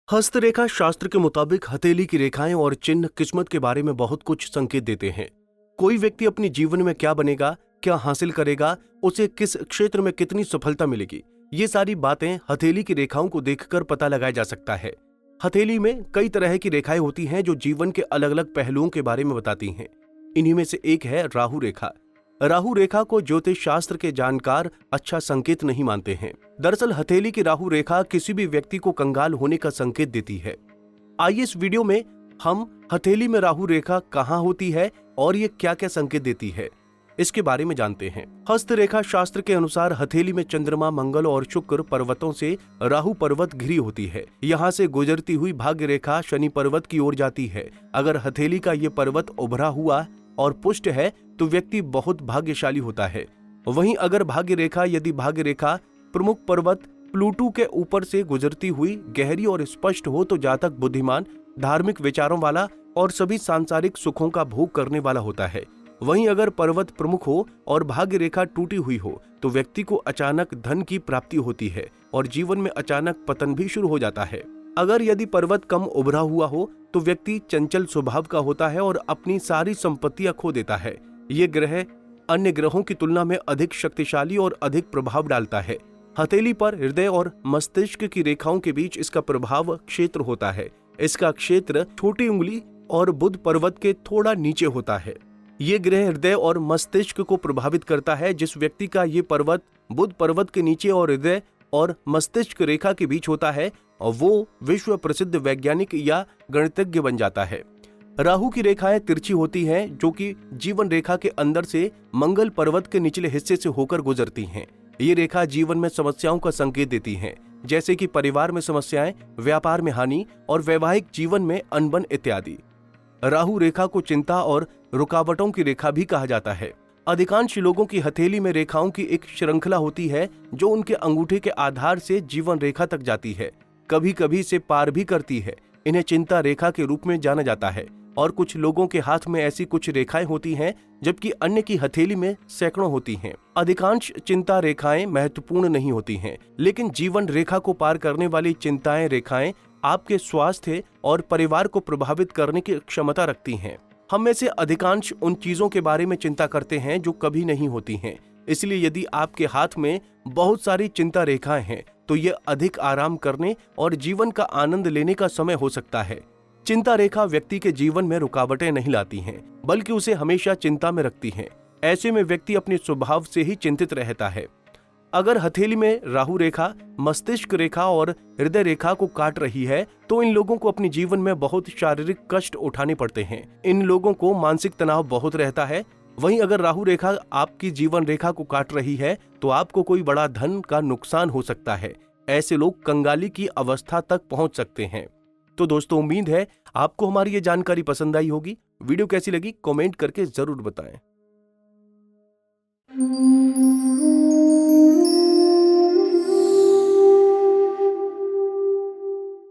हस्तरेखा शास्त्र के मुताबिक हथेली की रेखाएं और चिन्ह किस्मत के बारे में बहुत कुछ संकेत देते हैं। कोई व्यक्ति अपने जीवन में क्या बनेगा, क्या हासिल करेगा, उसे किस क्षेत्र में कितनी सफलता मिलेगी, ये सारी बातें हथेली की रेखाओं को देखकर पता लगाया जा सकता है। हथेली में कई तरह की रेखाएं होती हैं जो जीवन के अलग अलग पहलुओं के बारे में बताती हैं। इन्हीं में से एक है राहु रेखा। राहु रेखा को ज्योतिष शास्त्र के जानकार अच्छा संकेत नहीं मानते हैं। दरअसल हथेली की राहु रेखा किसी भी व्यक्ति को कंगाल होने का संकेत देती है। आइए इस वीडियो में हम हथेली में राहु रेखा कहां होती है और ये क्या क्या संकेत देती है, इसके बारे में जानते हैं। हस्तरेखा शास्त्र के अनुसार हथेली में चंद्रमा, मंगल और शुक्र पर्वतों से राहु पर्वत घिरी होती है। यहाँ से गुजरती हुई भाग्य रेखा शनि पर्वत की ओर जाती है। अगर हथेली का ये पर्वत उभरा हुआ और पुष्ट है तो व्यक्ति बहुत भाग्यशाली होता है। वहीं अगर भाग्य रेखा प्रमुख पर्वत प्लूटो के ऊपर से गुजरती हुई गहरी और स्पष्ट हो तो जातक बुद्धिमान, धार्मिक विचारों वाला और सभी सांसारिक सुखों का भोग करने वाला होता है। वहीं अगर पर्वत प्रमुख हो और भाग्य रेखा टूटी हुई हो तो व्यक्ति को अचानक धन की प्राप्ति होती है और जीवन में अचानक पतन भी शुरू हो जाता है। अगर यदि पर्वत कम उभरा हुआ हो तो व्यक्ति चंचल स्वभाव का होता है और अपनी सारी संपत्तियां खो देता है। ये ग्रह अन्य ग्रहों की तुलना में अधिक शक्तिशाली और अधिक प्रभाव डालता है। हथेली पर हृदय और मस्तिष्क की रेखाओं के बीच इसका प्रभाव क्षेत्र होता है। इसका क्षेत्र छोटी उंगली और बुध पर्वत के थोड़ा नीचे होता है। ये ग्रह हृदय और मस्तिष्क को प्रभावित करता है। जिस व्यक्ति का ये पर्वत बुध पर्वत के नीचे और हृदय और मस्तिष्क रेखा के बीच होता है और वो विश्व प्रसिद्ध वैज्ञानिक या गणितज्ञ बन जाता है। राहु की रेखाएं तिरछी होती हैं जो कि जीवन रेखा के अंदर से मंगल पर्वत के निचले हिस्से से होकर गुजरती हैं। ये रेखा जीवन में समस्याओं का संकेत देती हैं, जैसे कि परिवार में समस्याएं, व्यापार में हानि और वैवाहिक जीवन में अनबन इत्यादि। राहु रेखा को चिंता और रुकावटों की रेखा भी कहा जाता है। अधिकांश लोगों की हथेली में रेखाओं की एक श्रृंखला होती है जो उनके अंगूठे के आधार से जीवन रेखा तक जाती है, कभी कभी इसे पार भी करती है। इन्हें चिंता रेखा के रूप में जाना जाता है और कुछ लोगों के हाथ में ऐसी कुछ रेखाएं होती हैं जबकि अन्य की हथेली में सैकड़ों होती हैं। अधिकांश चिंता रेखाएं महत्वपूर्ण नहीं होती हैं, लेकिन जीवन रेखा को पार करने वाली चिंताएं रेखाएं आपके स्वास्थ्य और परिवार को प्रभावित करने की क्षमता रखती हैं। हम में से अधिकांश उन चीजों के बारे में चिंता करते हैं जो कभी नहीं होती हैं। इसलिए यदि आपके हाथ में बहुत सारी चिंता रेखाएं हैं तो ये अधिक आराम करने और जीवन का आनंद लेने का समय हो सकता है। चिंता रेखा व्यक्ति के जीवन में रुकावटें नहीं लाती हैं, बल्कि उसे हमेशा चिंता में रखती हैं। ऐसे में व्यक्ति अपने स्वभाव से ही चिंतित रहता है। अगर हथेली में राहु रेखा मस्तिष्क रेखा और हृदय रेखा को काट रही है तो इन लोगों को अपने जीवन में बहुत शारीरिक कष्ट उठाने पड़ते हैं। इन लोगों को मानसिक तनाव बहुत रहता है। वहीं अगर राहु रेखा आपकी जीवन रेखा को काट रही है तो आपको कोई बड़ा धन का नुकसान हो सकता है। ऐसे लोग कंगाली की अवस्था तक पहुंच सकते हैं। तो दोस्तों, उम्मीद है आपको हमारी ये जानकारी पसंद आई होगी। वीडियो कैसी लगी कमेंट करके जरूर बताएं।